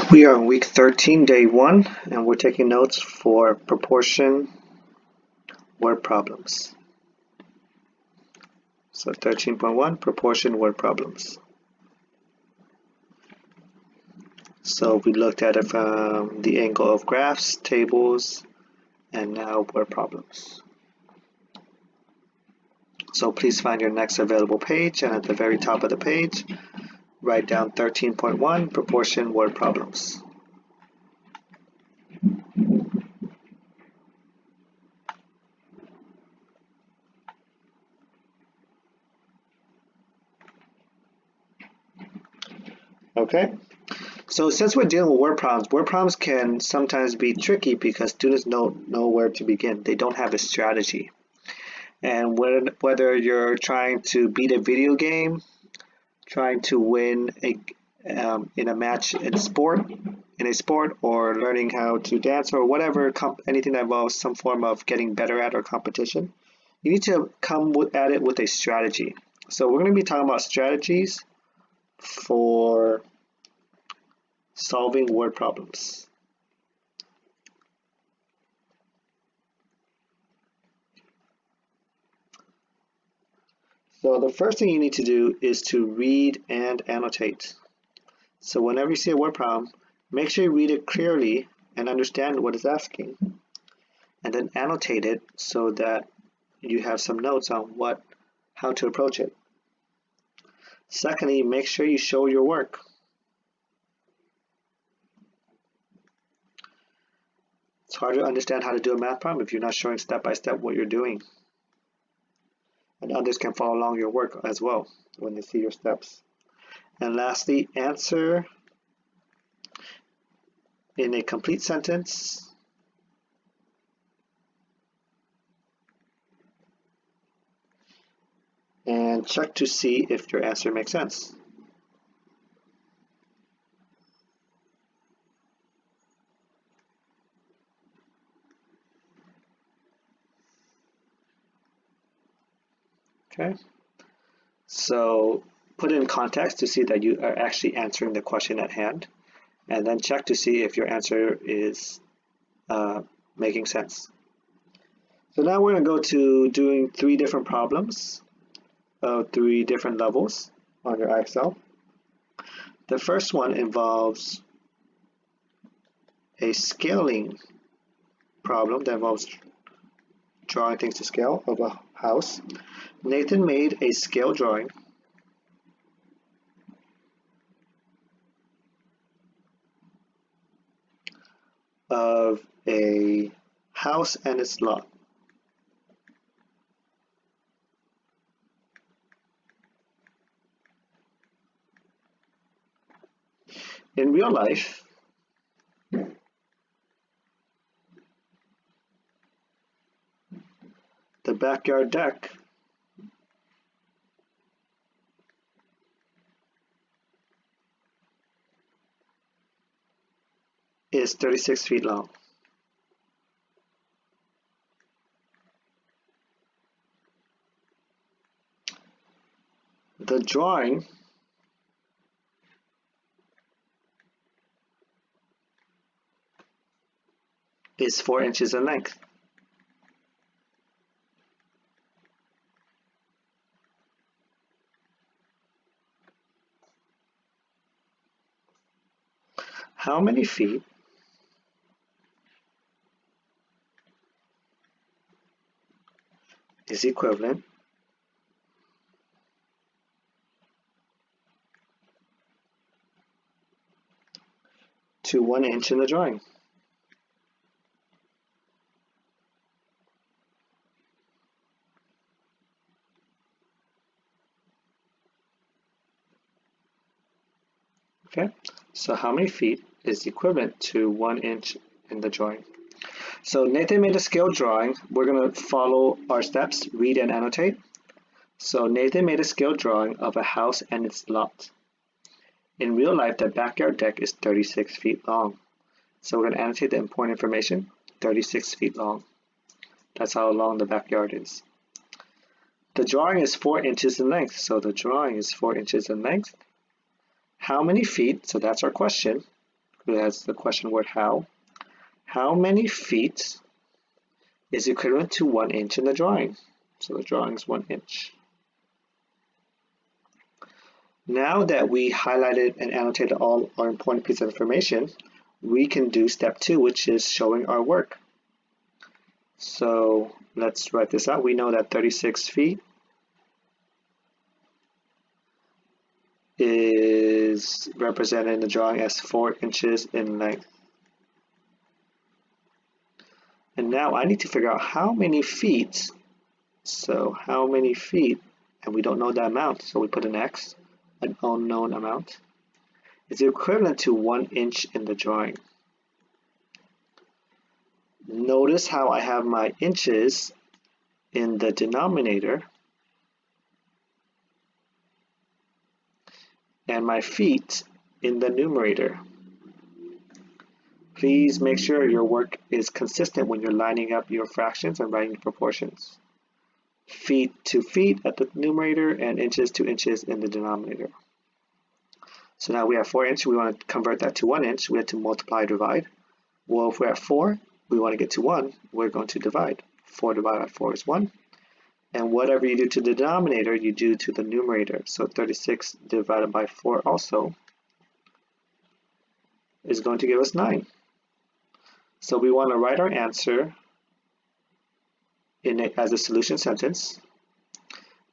We are on week 13, day 1, and we're taking notes for proportion word problems. So 13.1, proportion word problems. So we looked at it from the angle of graphs, tables, and now word problems. So please find your next available page, and at the very top of the page, write down 13.1, proportion word problems. Okay, so since we're dealing with word problems can sometimes be tricky because students don't know where to begin. They don't have a strategy. And whether you're trying to beat a video game, trying to win in a match in a sport, or learning how to dance, or whatever, anything that involves some form of getting better at or competition, you need to come at it with a strategy. So we're going to be talking about strategies for solving word problems. So the first thing you need to do is to read and annotate. So whenever you see a word problem, make sure you read it clearly and understand what it's asking, and then annotate it so that you have some notes on how to approach it. Secondly, make sure you show your work. It's hard to understand how to do a math problem if you're not showing step by step what you're doing. And others can follow along your work as well when they see your steps. And lastly, answer in a complete sentence and check to see if your answer makes sense. Okay, so put it in context to see that you are actually answering the question at hand, and then check to see if your answer is making sense. So now we're going to go to doing 3 different problems of 3 different levels on your IXL. The first one involves a scaling problem that involves drawing things to scale of a house. Nathan made a scale drawing of a house and its lot. In real life, the backyard deck is 36 feet long. The drawing is 4 inches in length. How many feet is equivalent to 1 inch in the drawing? Okay, so how many feet is equivalent to 1 inch in the drawing? So Nathan made a scale drawing. We're going to follow our steps, read and annotate. So Nathan made a scale drawing of a house and its lot. In real life, the backyard deck is 36 feet long. So we're going to annotate the important information, 36 feet long. That's how long the backyard is. The drawing is 4 inches in length, so the drawing is 4 inches in length. How many feet, so that's our question, it has the question word how many feet is equivalent to 1 inch in the drawing? So the drawing is 1 inch. Now that we highlighted and annotated all our important pieces of information, we can do step 2, which is showing our work. So let's write this out. We know that 36 feet is represented in the drawing as 4 inches in length. And now I need to figure out how many feet. So how many feet, and we don't know the amount, so we put an X, an unknown amount, is equivalent to 1 inch in the drawing. Notice how I have my inches in the denominator and my feet in the numerator. Please make sure your work is consistent when you're lining up your fractions and writing proportions. Feet to feet at the numerator and inches to inches in the denominator. So now we have 4 inches. We want to convert that to 1 inch. We have to multiply, divide. Well, if we're at 4, we want to get to 1. We're going to divide. 4 divided by 4 is 1. And whatever you do to the denominator, you do to the numerator. So 36 divided by 4 also is going to give us 9. So we want to write our answer in it as a solution sentence.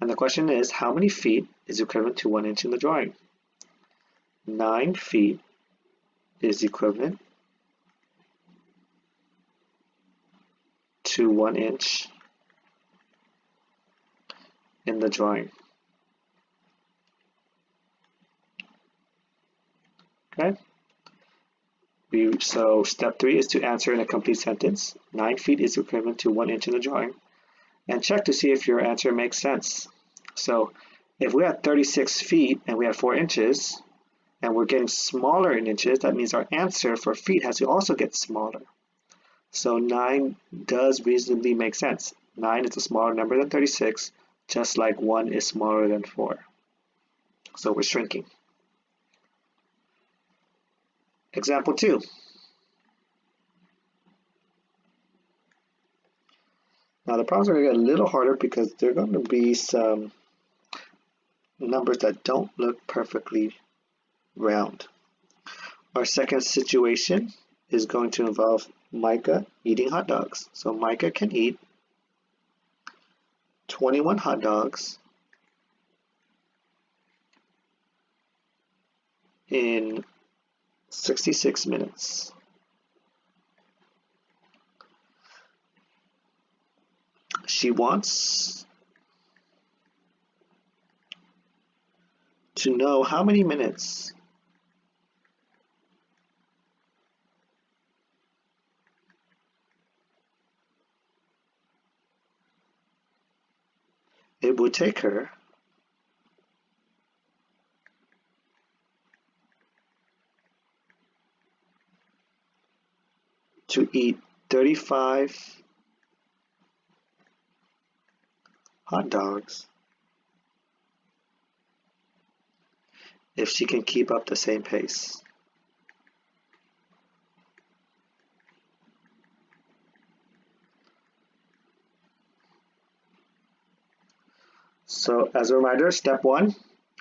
And the question is, how many feet is equivalent to 1 inch in the drawing? 9 feet is equivalent to 1 inch in the drawing. Okay. So step 3 is to answer in a complete sentence. 9 feet is equivalent to 1 inch in the drawing. And check to see if your answer makes sense. So if we have 36 feet and we have 4 inches, and we're getting smaller in inches, that means our answer for feet has to also get smaller. So 9 does reasonably make sense. 9 is a smaller number than 36, just like 1 is smaller than 4. So we're shrinking. Example 2. Now the problems are going to get a little harder because there are going to be some numbers that don't look perfectly round. Our second situation is going to involve Micah eating hot dogs. So Micah can eat 21 hot dogs in 66 minutes. She wants to know how many minutes it would take her to eat 35 hot dogs if she can keep up the same pace. So as a reminder, step 1,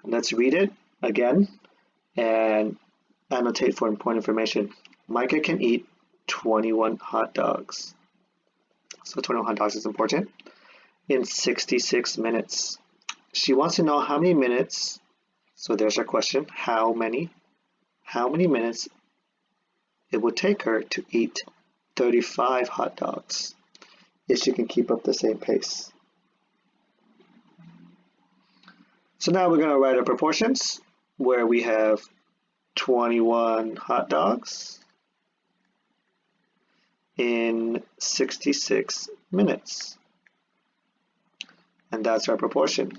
let's read it again and annotate for important information. Micah can eat 21 hot dogs. So 21 hot dogs is important. In 66 minutes. She wants to know how many minutes, so there's our question, how many minutes it would take her to eat 35 hot dogs if she can keep up the same pace. So now we're going to write our proportions where we have 21 hot dogs in 66 minutes. And that's our proportion.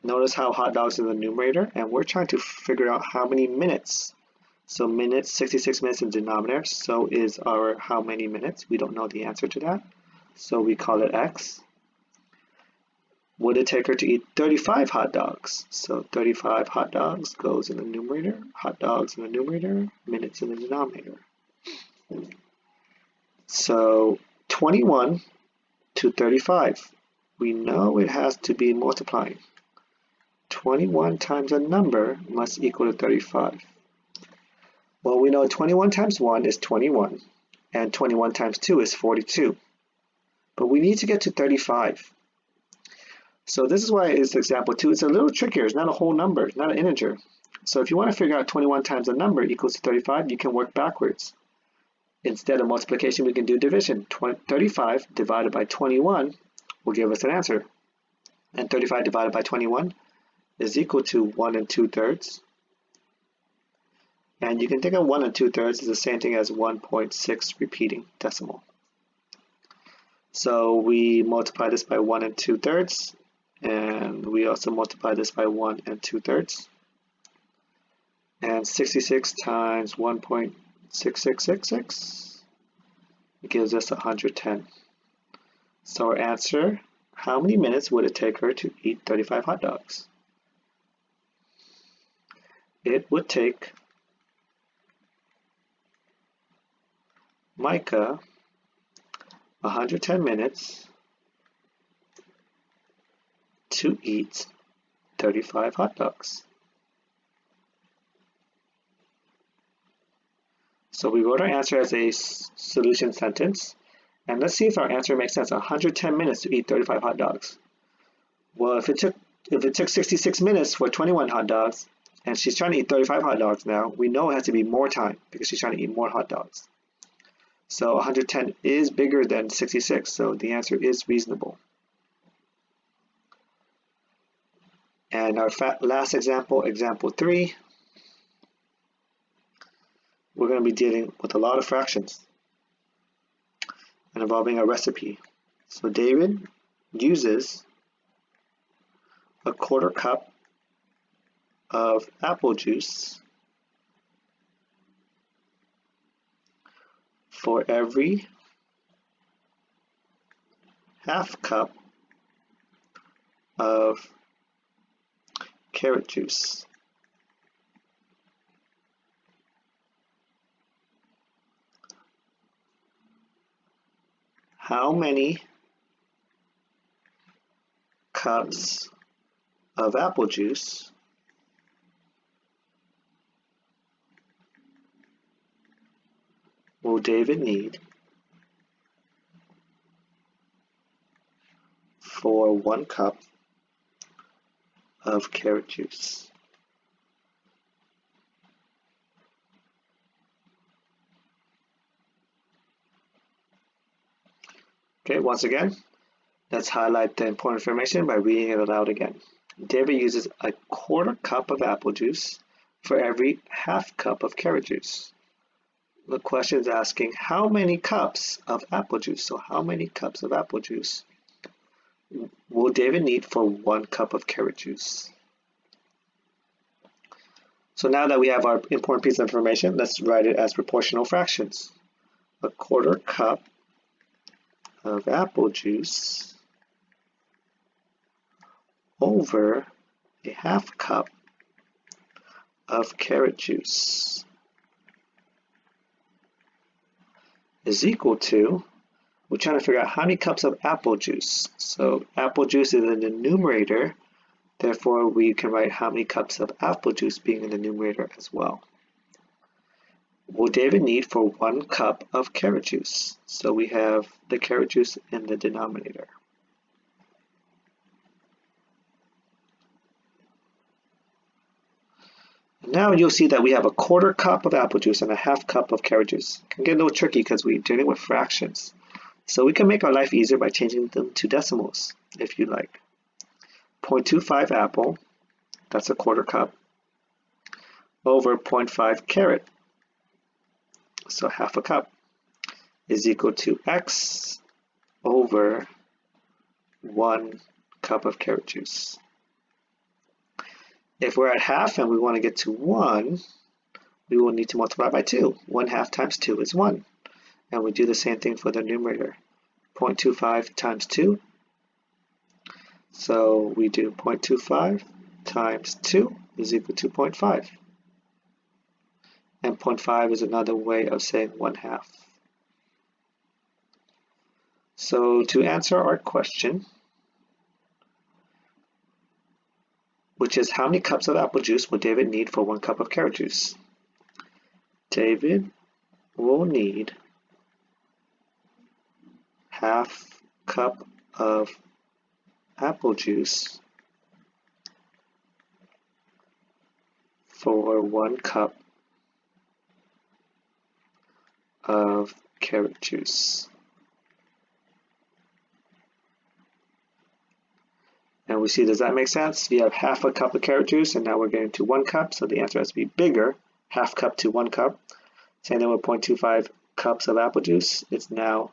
Notice how hot dogs in the numerator, and we're trying to figure out how many minutes. So minutes, 66 minutes in denominator, so is our how many minutes. We don't know the answer to that, so we call it x. would it take her to eat 35 hot dogs? So 35 hot dogs goes in the numerator, hot dogs in the numerator, minutes in the denominator. So 21 to 35. We know it has to be multiplying. 21 times a number must equal to 35. Well, we know 21 times 1 is 21, and 21 times 2 is 42. But we need to get to 35. So this is why it's example 2. It's a little trickier. It's not a whole number, it's not an integer. So if you want to figure out 21 times a number equals to 35, you can work backwards. Instead of multiplication, we can do division. 35 divided by 21 will give us an answer. And 35 divided by 21 is equal to 1 2/3. And you can think of 1 2/3 as the same thing as 1.6 repeating decimal. So we multiply this by 1 2/3, and we also multiply this by 1 2/3. And 66 times 1.6666 gives us 110. So our answer, how many minutes would it take her to eat 35 hot dogs? It would take Micah 110 minutes to eat 35 hot dogs. So we wrote our answer as a solution sentence, and let's see if our answer makes sense. 110 minutes to eat 35 hot dogs. Well, if it took 66 minutes for 21 hot dogs, and she's trying to eat 35 hot dogs now, we know it has to be more time because she's trying to eat more hot dogs. So 110 is bigger than 66, so the answer is reasonable. And our last example, example 3, we're going to be dealing with a lot of fractions and involving a recipe. So David uses a 1/4 cup of apple juice for every 1/2 cup of carrot juice. How many cups of apple juice will David need for 1 cup of carrot juice? Okay, once again, let's highlight the important information by reading it aloud again. David uses a 1/4 cup of apple juice for every 1/2 cup of carrot juice. The question is asking how many cups of apple juice. So how many cups of apple juice will David need for 1 cup of carrot juice? So now that we have our important piece of information, let's write it as proportional fractions. A 1/4 cup of apple juice over a 1/2 cup of carrot juice is equal to, we're trying to figure out how many cups of apple juice. So apple juice is in the numerator, therefore we can write how many cups of apple juice being in the numerator as well. Will David need for 1 cup of carrot juice? So we have the carrot juice in the denominator. Now you'll see that we have a 1/4 cup of apple juice and a 1/2 cup of carrot juice. It can get a little tricky because we're dealing with fractions. So we can make our life easier by changing them to decimals, if you like. 0.25 apple, that's a 1/4 cup, over 0.5 carrot, so 1/2 cup, is equal to x over 1 cup of carrot juice. If we're at 1/2 and we want to get to 1, we will need to multiply by 2. 1/2 times 2 is 1. And we do the same thing for the numerator. 0.25 times 2. So we do 0.25 times 2 is equal to 0.5. And 0.5 is another way of saying 1/2. So to answer our question, which is how many cups of apple juice will David need for 1 cup of carrot juice? David will need 1/2 cup of apple juice for 1 cup of carrot juice. And we see, does that make sense? You have 1/2 cup of carrot juice, and now we're getting to 1 cup, so the answer has to be bigger, 1/2 cup to 1 cup. Same thing with 0.25 cups of apple juice. It's now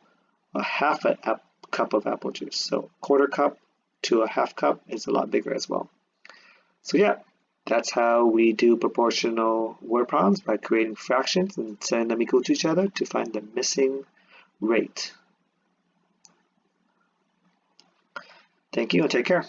1/2 cup of apple juice. So 1/4 cup to 1/2 cup is a lot bigger as well. So yeah, that's how we do proportional word problems, by creating fractions and setting them equal to each other to find the missing rate. Thank you and take care.